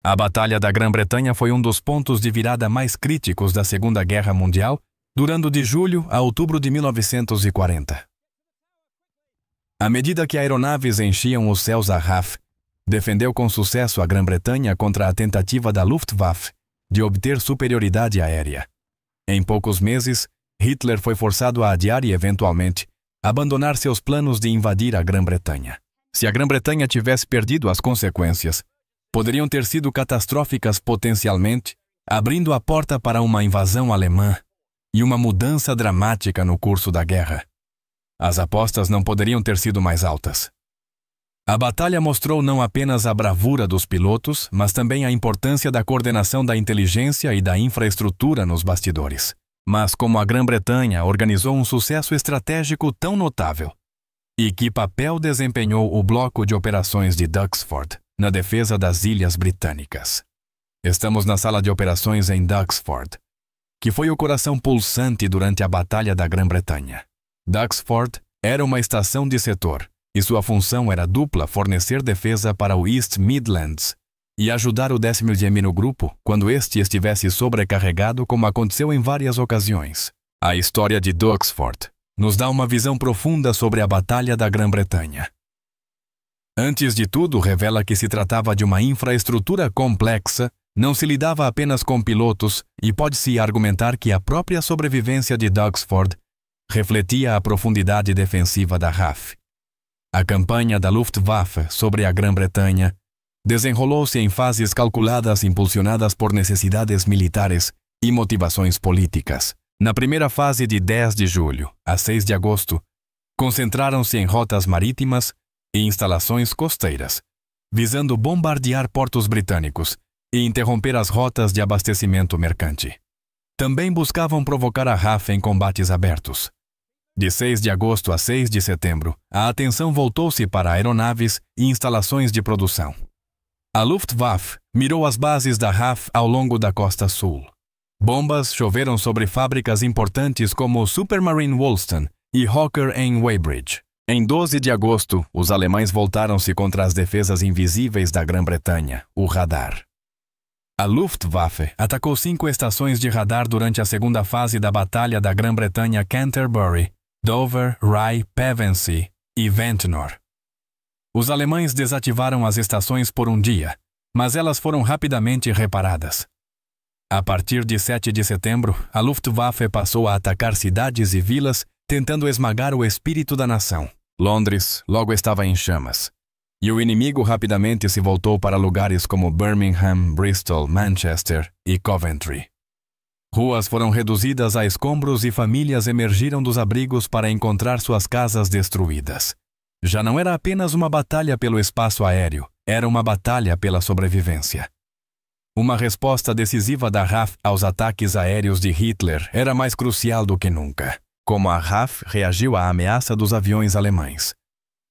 A Batalha da Grã-Bretanha foi um dos pontos de virada mais críticos da Segunda Guerra Mundial, durando de julho a outubro de 1940. À medida que aeronaves enchiam os céus, a RAF defendeu com sucesso a Grã-Bretanha contra a tentativa da Luftwaffe de obter superioridade aérea. Em poucos meses, Hitler foi forçado a adiar e, eventualmente, abandonar seus planos de invadir a Grã-Bretanha. Se a Grã-Bretanha tivesse perdido, as consequências poderiam ter sido catastróficas potencialmente, abrindo a porta para uma invasão alemã e uma mudança dramática no curso da guerra. As apostas não poderiam ter sido mais altas. A batalha mostrou não apenas a bravura dos pilotos, mas também a importância da coordenação da inteligência e da infraestrutura nos bastidores. Mas como a Grã-Bretanha organizou um sucesso estratégico tão notável? E que papel desempenhou o bloco de operações de Duxford na defesa das Ilhas Britânicas? Estamos na sala de operações em Duxford, que foi o coração pulsante durante a Batalha da Grã-Bretanha. Duxford era uma estação de setor, e sua função era dupla: fornecer defesa para o East Midlands e ajudar o 10º GM no grupo quando este estivesse sobrecarregado, como aconteceu em várias ocasiões. A história de Duxford nos dá uma visão profunda sobre a Batalha da Grã-Bretanha. Antes de tudo, revela que se tratava de uma infraestrutura complexa, não se lidava apenas com pilotos, e pode-se argumentar que a própria sobrevivência de Duxford refletia a profundidade defensiva da RAF. A campanha da Luftwaffe sobre a Grã-Bretanha desenrolou-se em fases calculadas, impulsionadas por necessidades militares e motivações políticas. Na primeira fase, de 10 de julho a 6 de agosto, concentraram-se em rotas marítimas e instalações costeiras, visando bombardear portos britânicos e interromper as rotas de abastecimento mercante. Também buscavam provocar a RAF em combates abertos. De 6 de agosto a 6 de setembro, a atenção voltou-se para aeronaves e instalações de produção. A Luftwaffe mirou as bases da RAF ao longo da costa sul. Bombas choveram sobre fábricas importantes como Supermarine Woolston e Hawker em Weybridge. Em 12 de agosto, os alemães voltaram-se contra as defesas invisíveis da Grã-Bretanha, o radar. A Luftwaffe atacou 5 estações de radar durante a segunda fase da Batalha da Grã-Bretanha: Canterbury, Dover, Rye, Pevensey e Ventnor. Os alemães desativaram as estações por um dia, mas elas foram rapidamente reparadas. A partir de 7 de setembro, a Luftwaffe passou a atacar cidades e vilas, tentando esmagar o espírito da nação. Londres logo estava em chamas, e o inimigo rapidamente se voltou para lugares como Birmingham, Bristol, Manchester e Coventry. Ruas foram reduzidas a escombros e famílias emergiram dos abrigos para encontrar suas casas destruídas. Já não era apenas uma batalha pelo espaço aéreo, era uma batalha pela sobrevivência. Uma resposta decisiva da RAF aos ataques aéreos de Hitler era mais crucial do que nunca. Como a RAF reagiu à ameaça dos aviões alemães?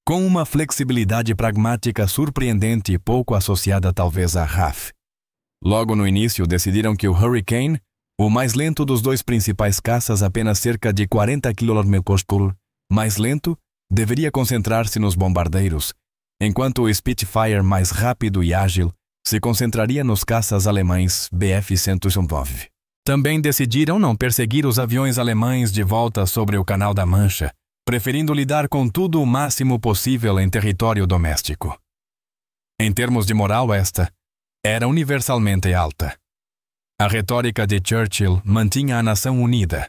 Com uma flexibilidade pragmática surpreendente e pouco associada talvez à RAF. Logo no início, decidiram que o Hurricane, o mais lento dos 2 principais caças, apenas cerca de 40 km/h mais lento, deveria concentrar-se nos bombardeiros, enquanto o Spitfire, mais rápido e ágil, se concentraria nos caças alemães Bf-109. Também decidiram não perseguir os aviões alemães de volta sobre o Canal da Mancha, preferindo lidar com tudo o máximo possível em território doméstico. Em termos de moral, esta era universalmente alta. A retórica de Churchill mantinha a nação unida.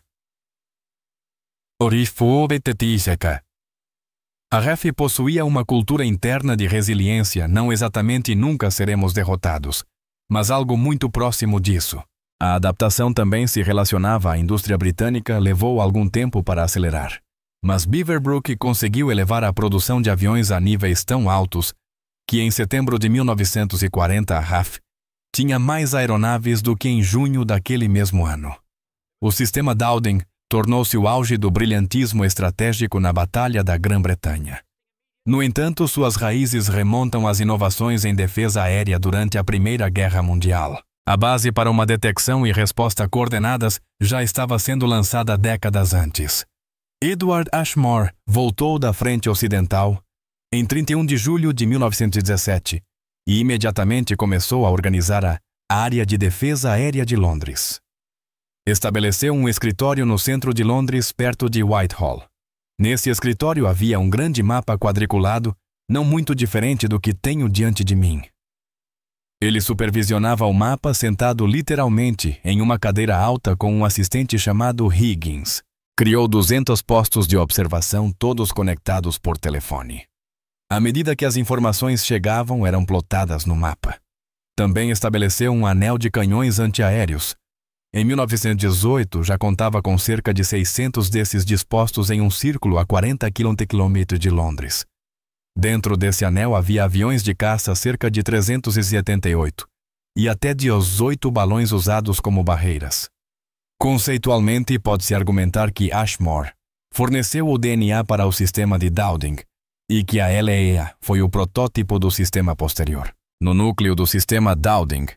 A RAF possuía uma cultura interna de resiliência, não exatamente nunca seremos derrotados, mas algo muito próximo disso. A adaptação também se relacionava à indústria britânica, levou algum tempo para acelerar. Mas Beaverbrook conseguiu elevar a produção de aviões a níveis tão altos que em setembro de 1940 a RAF tinha mais aeronaves do que em junho daquele mesmo ano. O sistema Dowding tornou-se o auge do brilhantismo estratégico na Batalha da Grã-Bretanha. No entanto, suas raízes remontam às inovações em defesa aérea durante a Primeira Guerra Mundial. A base para uma detecção e resposta coordenadas já estava sendo lançada décadas antes. Edward Ashmore voltou da frente ocidental em 31 de julho de 1917 e imediatamente começou a organizar a Área de Defesa Aérea de Londres. Estabeleceu um escritório no centro de Londres, perto de Whitehall. Nesse escritório havia um grande mapa quadriculado, não muito diferente do que tenho diante de mim. Ele supervisionava o mapa sentado literalmente em uma cadeira alta com um assistente chamado Higgins. Criou 200 postos de observação, todos conectados por telefone. À medida que as informações chegavam, eram plotadas no mapa. Também estabeleceu um anel de canhões antiaéreos. Em 1918, já contava com cerca de 600 desses dispostos em um círculo a 40 km de Londres. Dentro desse anel havia aviões de caça cerca de 378 e até 18 balões usados como barreiras. Conceitualmente, pode-se argumentar que Ashmore forneceu o DNA para o sistema de Dowding e que a LEA foi o protótipo do sistema posterior. No núcleo do sistema Dowding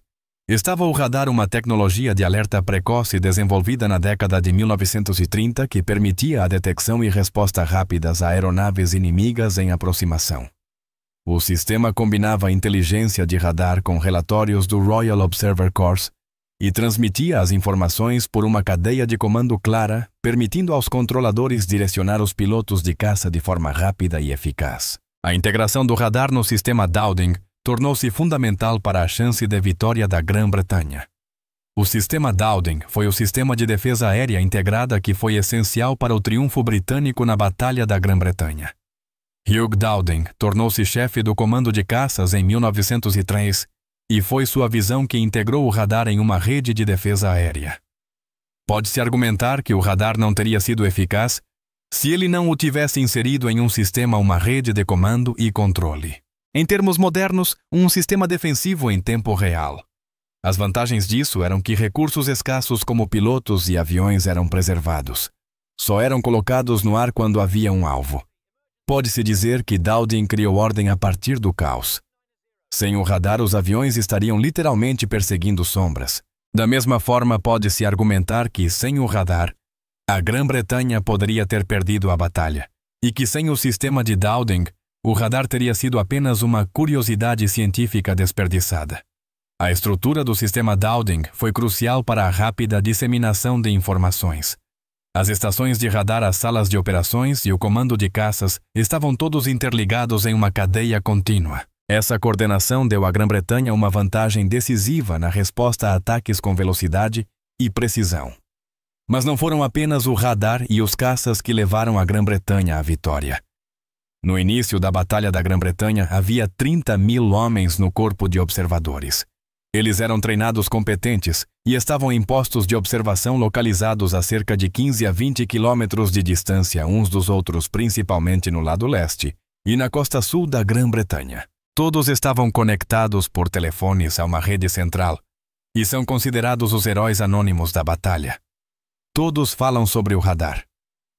estava o radar, uma tecnologia de alerta precoce desenvolvida na década de 1930 que permitia a detecção e resposta rápidas a aeronaves inimigas em aproximação. O sistema combinava a inteligência de radar com relatórios do Royal Observer Corps e transmitia as informações por uma cadeia de comando clara, permitindo aos controladores direcionar os pilotos de caça de forma rápida e eficaz. A integração do radar no sistema Dowding tornou-se fundamental para a chance de vitória da Grã-Bretanha. O sistema Dowding foi o sistema de defesa aérea integrada que foi essencial para o triunfo britânico na Batalha da Grã-Bretanha. Hugh Dowding tornou-se chefe do comando de caças em 1903 e foi sua visão que integrou o radar em uma rede de defesa aérea. Pode-se argumentar que o radar não teria sido eficaz se ele não o tivesse inserido em um sistema, uma rede de comando e controle. Em termos modernos, um sistema defensivo em tempo real. As vantagens disso eram que recursos escassos como pilotos e aviões eram preservados. Só eram colocados no ar quando havia um alvo. Pode-se dizer que Dowding criou ordem a partir do caos. Sem o radar, os aviões estariam literalmente perseguindo sombras. Da mesma forma, pode-se argumentar que, sem o radar, a Grã-Bretanha poderia ter perdido a batalha, e que sem o sistema de Dowding, o radar teria sido apenas uma curiosidade científica desperdiçada. A estrutura do sistema Dowding foi crucial para a rápida disseminação de informações. As estações de radar, as salas de operações e o comando de caças estavam todos interligados em uma cadeia contínua. Essa coordenação deu à Grã-Bretanha uma vantagem decisiva na resposta a ataques com velocidade e precisão. Mas não foram apenas o radar e os caças que levaram a Grã-Bretanha à vitória. No início da Batalha da Grã-Bretanha, havia 30.000 homens no corpo de observadores. Eles eram treinados competentes e estavam em postos de observação localizados a cerca de 15 a 20 quilômetros de distância uns dos outros, principalmente no lado leste e na costa sul da Grã-Bretanha. Todos estavam conectados por telefones a uma rede central e são considerados os heróis anônimos da batalha. Todos falam sobre o radar.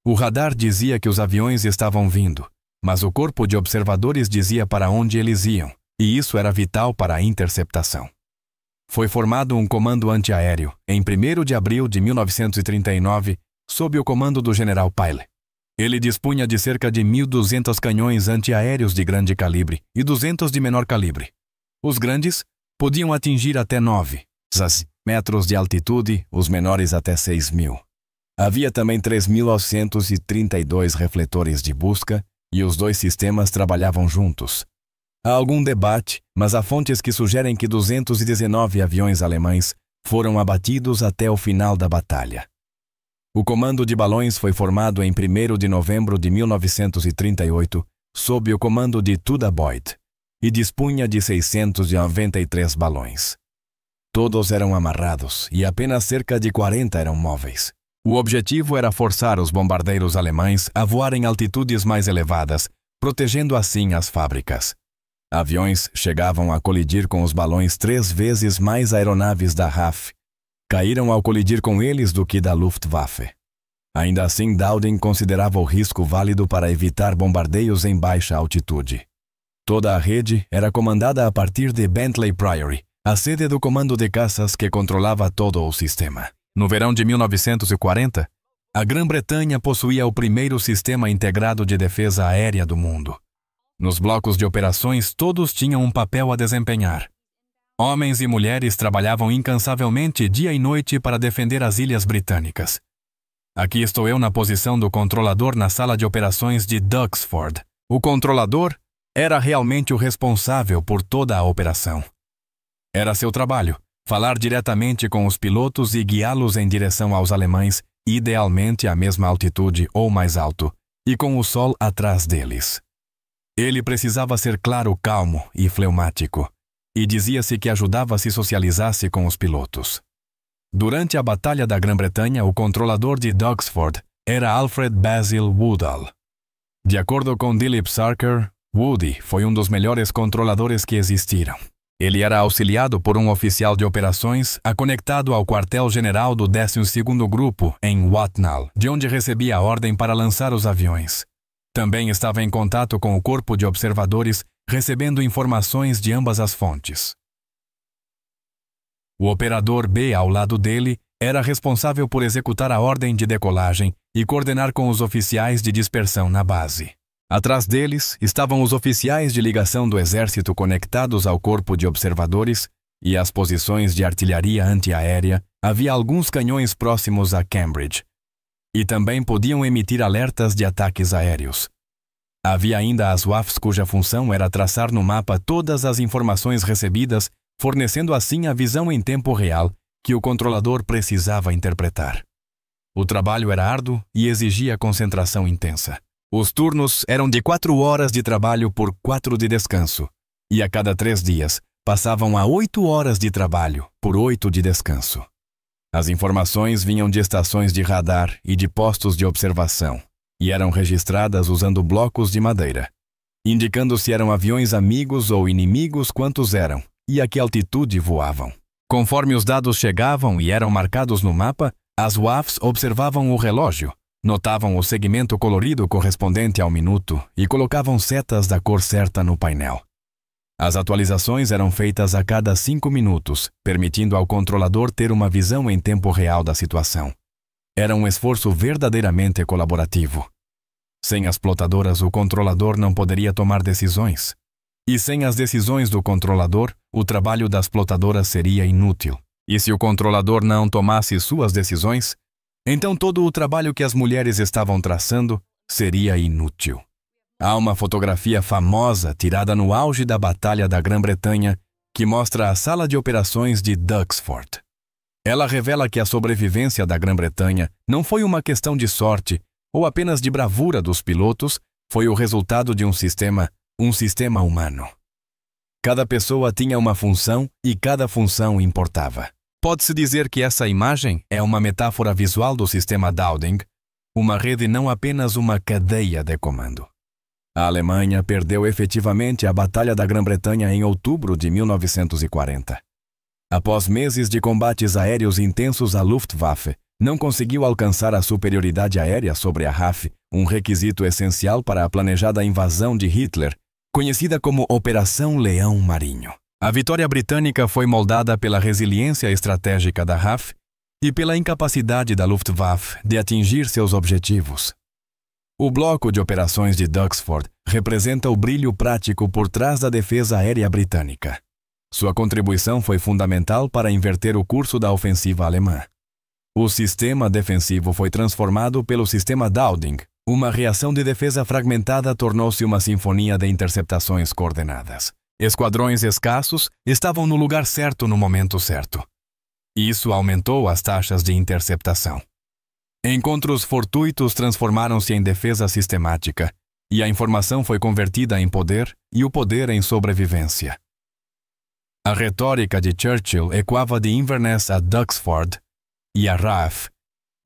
O radar dizia que os aviões estavam vindo, mas o corpo de observadores dizia para onde eles iam, e isso era vital para a interceptação. Foi formado um comando antiaéreo, em 1º de abril de 1939, sob o comando do general Pyle. Ele dispunha de cerca de 1.200 canhões antiaéreos de grande calibre e 200 de menor calibre. Os grandes podiam atingir até 9 metros de altitude, os menores até 6.000. Havia também 3.932 refletores de busca e os dois sistemas trabalhavam juntos. Há algum debate, mas há fontes que sugerem que 219 aviões alemães foram abatidos até o final da batalha. O comando de balões foi formado em 1º de novembro de 1938, sob o comando de Tudor Boyd, e dispunha de 693 balões. Todos eram amarrados e apenas cerca de 40 eram móveis. O objetivo era forçar os bombardeiros alemães a voar em altitudes mais elevadas, protegendo assim as fábricas. Aviões chegavam a colidir com os balões 3 vezes mais aeronaves da RAF. Caíram ao colidir com eles do que da Luftwaffe. Ainda assim, Dowding considerava o risco válido para evitar bombardeios em baixa altitude. Toda a rede era comandada a partir de Bentley Priory, a sede do comando de caças que controlava todo o sistema. No verão de 1940, a Grã-Bretanha possuía o primeiro sistema integrado de defesa aérea do mundo. Nos blocos de operações, todos tinham um papel a desempenhar. Homens e mulheres trabalhavam incansavelmente dia e noite para defender as ilhas britânicas. Aqui estou eu na posição do controlador na sala de operações de Duxford. O controlador era realmente o responsável por toda a operação. Era seu trabalho falar diretamente com os pilotos e guiá-los em direção aos alemães, idealmente à mesma altitude ou mais alto, e com o sol atrás deles. Ele precisava ser claro, calmo e fleumático, e dizia-se que ajudava a se socializasse com os pilotos. Durante a Batalha da Grã-Bretanha, o controlador de Duxford era Alfred Basil Woodall. De acordo com Dilip Sarkar, Woody foi um dos melhores controladores que existiram. Ele era auxiliado por um oficial de operações conectado ao quartel-general do 12º Grupo em Watnall, de onde recebia a ordem para lançar os aviões. Também estava em contato com o corpo de observadores, recebendo informações de ambas as fontes. O operador B, ao lado dele, era responsável por executar a ordem de decolagem e coordenar com os oficiais de dispersão na base. Atrás deles estavam os oficiais de ligação do exército conectados ao corpo de observadores e às posições de artilharia antiaérea. Havia alguns canhões próximos a Cambridge e também podiam emitir alertas de ataques aéreos. Havia ainda as WAFs, cuja função era traçar no mapa todas as informações recebidas, fornecendo assim a visão em tempo real que o controlador precisava interpretar. O trabalho era árduo e exigia concentração intensa. Os turnos eram de 4 horas de trabalho por 4 de descanso, e a cada 3 dias passavam a 8 horas de trabalho por 8 de descanso. As informações vinham de estações de radar e de postos de observação, e eram registradas usando blocos de madeira, indicando se eram aviões amigos ou inimigos, quantos eram, e a que altitude voavam. Conforme os dados chegavam e eram marcados no mapa, as WAFs observavam o relógio, notavam o segmento colorido correspondente ao minuto e colocavam setas da cor certa no painel. As atualizações eram feitas a cada 5 minutos, permitindo ao controlador ter uma visão em tempo real da situação. Era um esforço verdadeiramente colaborativo. Sem as plotadoras, o controlador não poderia tomar decisões. E sem as decisões do controlador, o trabalho das plotadoras seria inútil. E se o controlador não tomasse suas decisões, então todo o trabalho que as mulheres estavam traçando seria inútil. Há uma fotografia famosa tirada no auge da Batalha da Grã-Bretanha que mostra a sala de operações de Duxford. Ela revela que a sobrevivência da Grã-Bretanha não foi uma questão de sorte ou apenas de bravura dos pilotos, foi o resultado de um sistema humano. Cada pessoa tinha uma função e cada função importava. Pode-se dizer que essa imagem é uma metáfora visual do sistema Dowding, uma rede, não apenas uma cadeia de comando. A Alemanha perdeu efetivamente a Batalha da Grã-Bretanha em outubro de 1940. Após meses de combates aéreos intensos, a Luftwaffe não conseguiu alcançar a superioridade aérea sobre a RAF, um requisito essencial para a planejada invasão de Hitler, conhecida como Operação Leão Marinho. A vitória britânica foi moldada pela resiliência estratégica da RAF e pela incapacidade da Luftwaffe de atingir seus objetivos. O bloco de operações de Duxford representa o brilho prático por trás da defesa aérea britânica. Sua contribuição foi fundamental para inverter o curso da ofensiva alemã. O sistema defensivo foi transformado pelo sistema Dowding. Uma reação de defesa fragmentada tornou-se uma sinfonia de interceptações coordenadas. Esquadrões escassos estavam no lugar certo no momento certo. Isso aumentou as taxas de interceptação. Encontros fortuitos transformaram-se em defesa sistemática, e a informação foi convertida em poder e o poder em sobrevivência. A retórica de Churchill ecoava de Inverness a Duxford, e a RAF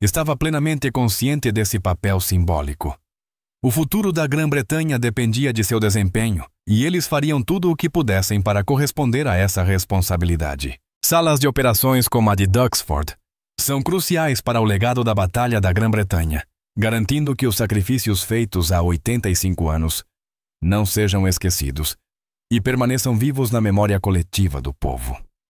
estava plenamente consciente desse papel simbólico. O futuro da Grã-Bretanha dependia de seu desempenho, e eles fariam tudo o que pudessem para corresponder a essa responsabilidade. Salas de operações como a de Duxford são cruciais para o legado da Batalha da Grã-Bretanha, garantindo que os sacrifícios feitos há 85 anos não sejam esquecidos e permaneçam vivos na memória coletiva do povo.